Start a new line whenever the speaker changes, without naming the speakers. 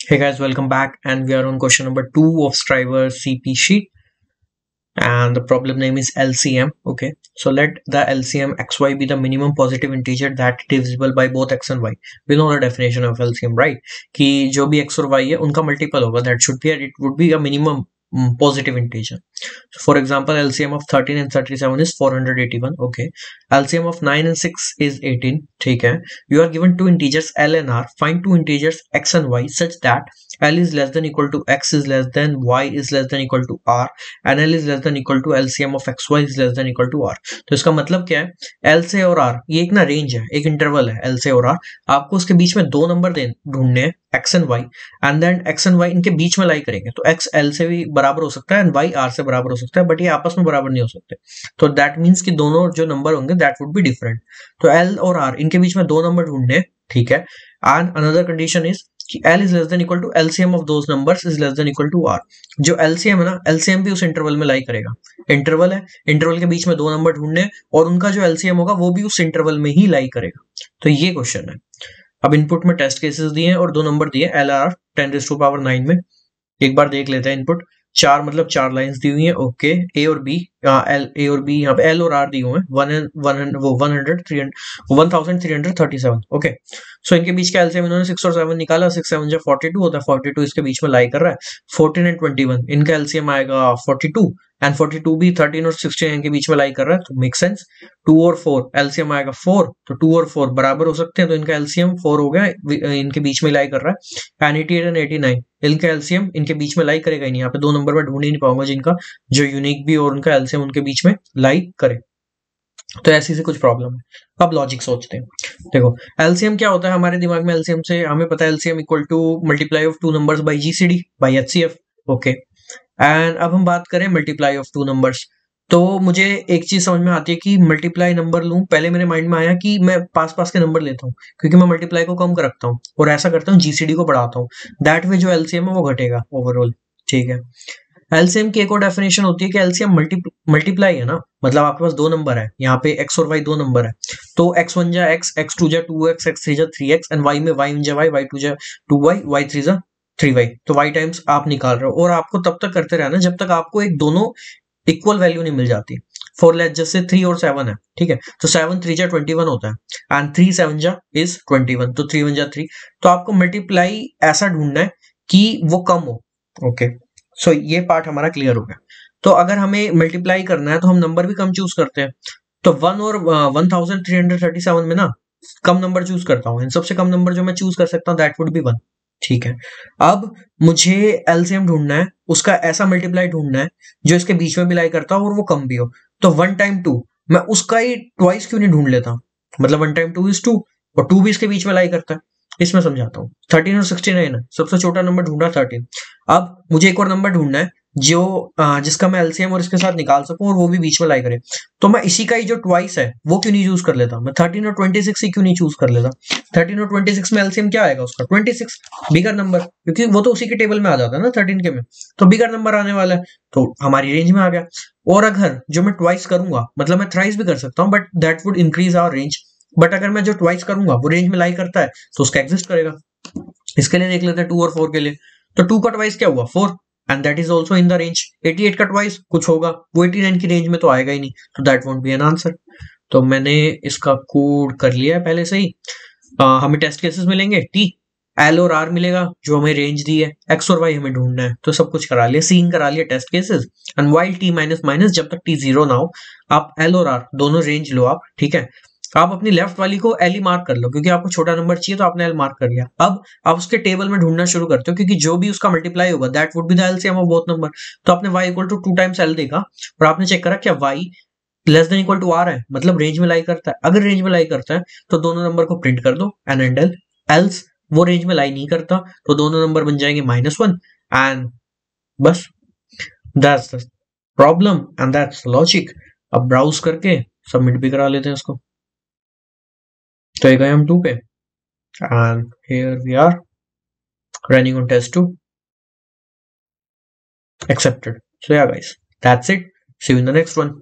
Hey guys, welcome back, and we are on question number 2 of Striver CP sheet, and the problem name is LCM. Okay, so let the LCM xy be the minimum positive integer that is divisible by both x and y. We know the definition of LCM, right? कि जो भी x और y है उनका multiple होगा, that should be, it would be a minimum positive integer. So for example, LCM of 13 and 37 is 481. Okay, LCM of 9 and 6 is 18. ठीक है, you are given two integers L and R. Find two integers x and y such that L is less than equal to x is less than y is less than equal to R and L is less than equal to LCM of xy is less than equal to R. तो इसका मतलब क्या है? L से और R ये एक ना रेंज है, एक इंटरवल है L से और R. आपको उसके बीच में दो नंबर ढूंढने हैं x and y, and then x and y इनके बीच में लाई करेंगे. तो x L से भी बराबर हो सकता है एंड y R से बराबर हो सकता है, बट ये आपस में बराबर नहीं हो सकते. तो दैट मीन्स कि दोनों जो नंबर होंगे दैट वुड बी डिफरेंट. तो L और R इनके बीच में दो नंबर ढूंढने हैं, ठीक है. एंड अनदर कंडीशन इज कि L is less than equal to LCM of those numbers is less than equal to R. जो LCM है ना, LCM भी उस इंटरवल में लाई करेगा. इंटरवल है, इंटरवल के बीच में दो नंबर ढूंढने और उनका जो LCM होगा वो भी उस इंटरवल में ही लाई करेगा. तो ये क्वेश्चन है. अब इनपुट में टेस्ट केसेस दिए हैं और दो नंबर दिए LR 10⁻�9 में. एक बार देख लेते हैं इनपुट. चार मतलब चार लाइंस दी हुई है. ओके, ए और बी, ए और बी, यहाँ पे एल और आर दी हुए हैं. 1337. ओके, सो इनके बीच का एलसीएम इन्होंने 6 और 7 निकाला. 6 7 जो 42 होता है, 42 इसके बीच में लाई कर रहा है. 14 एंड 21 इनका एलसीएम आएगा 42, एंड 42 भी 13 और 16 के बीच में लाई कर रहा है, तो मेक सेंस. 2 और 4 एलसीएम आएगा 4, तो 2 और 4 बराबर हो सकते हैं, तो इनका एलसीएम 4 हो गया, इनके बीच में लाई कर रहा है. एंड 88 एंड 89 इनका एलसीएम इनके बीच में लाई करेगा ही नहीं. यहाँ पे दो नंबर में ढूंढ ही नहीं पाऊंगा जिनका जो यूनिक भी और उनका एलसीएम उनके बीच में लाई करे. तो ऐसी से कुछ प्रॉब्लम है. अब लॉजिक सोचते हैं. देखो, एलसीएम क्या होता है हमारे दिमाग में? एलसीएम से हमें पता है LCM equal to multiply of two numbers by GCD by HCF. Okay, and अब हम बात करें मल्टीप्लाई ऑफ टू नंबर्स. तो मुझे एक चीज समझ में आती है कि मल्टीप्लाई नंबर लूं. पहले मेरे माइंड में आया कि मैं पास पास के नंबर लेता हूँ, क्योंकि मैं मल्टीप्लाई को कम कर रखता हूँ और ऐसा करता हूँ जीसीडी को बढ़ाता हूँ. दैट वे जो एलसीएम है वो घटेगा ओवरऑल. ठीक है, एलसीएम की एक और डेफिनेशन होती है कि एलसीएम मल्टीप्लाई है ना, मतलब आपके पास दो नंबर है, यहाँ पे एक्स और वाई दो नंबर है. तो एक्स वन जा एक्स, एक्स टू जा टू एक्स, एक्स थ्री जा थ्री एक्स, एंड वाई में वाई वन जा वाई, वाई टू जा टू वाई, वाई थ्री जा थ्री वाई. तो वाई टाइम्स आप निकाल रहे हो और आपको तब तक करते रहना जब तक आपको एक दोनों इक्वल वैल्यू नहीं मिल जाती. फॉर लेट जैसे 3 और 7 है, ठीक है, तो 7 3 जा 21 होता है एंड 3 7 जा इज 21, तो 3 1 जा 3. तो आपको मल्टीप्लाई ऐसा ढूंढना है कि वो कम हो. ओके, सो ये पार्ट हमारा क्लियर हो गया. तो अगर हमें मल्टीप्लाई करना है तो हम नंबर भी कम चूज करते हैं. तो 1 और 1337 में ना कम नंबर चूज करता हूँ. सबसे कम नंबर जो मैं चूज कर सकता हूँ दैट वुड बी 1. ठीक है, अब मुझे एलसीएम ढूंढना है, उसका ऐसा मल्टीप्लाई ढूंढना है जो इसके बीच में भी लाई करता हो और वो कम भी हो. तो 1 टाइम 2, मैं उसका ही ट्वाइस क्यों नहीं ढूंढ लेता? मतलब 1 टाइम 2 इज 2 और 2 भी इसके बीच में लाई करता है. इसमें समझाता हूँ. 13 और 69 है, सबसे छोटा नंबर ढूंढा 13. अब मुझे एक और नंबर ढूंढना है जो जिसका मैं एलसीएम और इसके साथ निकाल सकूं और वो भी बीच में लाई करे. तो मैं इसी का ही जो ट्वाइस है वो क्यों नहीं यूज कर लेता? मैं 13 और 26 ही क्यों नहीं चूज कर लेता? 13 और 26 में एलसीएम क्या आएगा उसका? 26 बिगर नंबर, क्योंकि वो तो उसी के टेबल में आ जाता है ना 13 के में, तो बिगर नंबर आने वाला है, तो हमारी रेंज में आ गया. और अगर जो मैं ट्वाइस करूंगा, मतलब मैं थ्राइस भी कर सकता हूँ, but that would increase our range. But अगर मैं जो ट्वाइस करूंगा वो रेंज में लाई करता है तो उसका एग्जिस्ट करेगा. इसके लिए देख लेते हैं 2 और 4 के लिए. तो 2 का ट्वाइस क्या हुआ? 4, and that is also in the range. 88 का ट्वाइस कुछ होगा, वो 89 की रेंज में तो आएगा ही नहीं, तो that won't be an answer. तो मैंने इसका कोड कर लिया है पहले से ही. हमें टेस्ट केसेस मिलेंगे, टी एल और आर मिलेगा जो हमें रेंज दी है, एक्स और वाई हमें ढूंढना है, तो सब कुछ करा लिया, सीन करा लिया test cases. And while t minus minus जब तक टी जीरो ना हो, आप एल और आर दोनों रेंज लो आप. ठीक है, आप अपनी लेफ्ट वाली को एल ही मार्क कर लो, क्योंकि आपको छोटा नंबर चाहिए तो आपने एल मार्क कर लिया. अब आप उसके टेबल में ढूंढना शुरू करते हो, क्योंकि जो भी उसका मल्टीप्लाई होगा that would be the LCM of both number. तो आपने y equal to 2 times L देखा और आपने चेक करा क्या y less than equal to R है, मतलब रेंज में लाई करता है. अगर रेंज में लाई करता है तो दोनों नंबर को प्रिंट कर दो एन एंड एल. एल्स वो रेंज में लाई नहीं करता तो दोनों नंबर बन जाएंगे -1, एंड बस that's the problem and that's logic. अब ब्राउज करके सबमिट भी करा लेते हैं इसको. तो ये गए हम 2 पे, and here we are running on test 2. Accepted. So yeah guys, that's it. See you in the next one.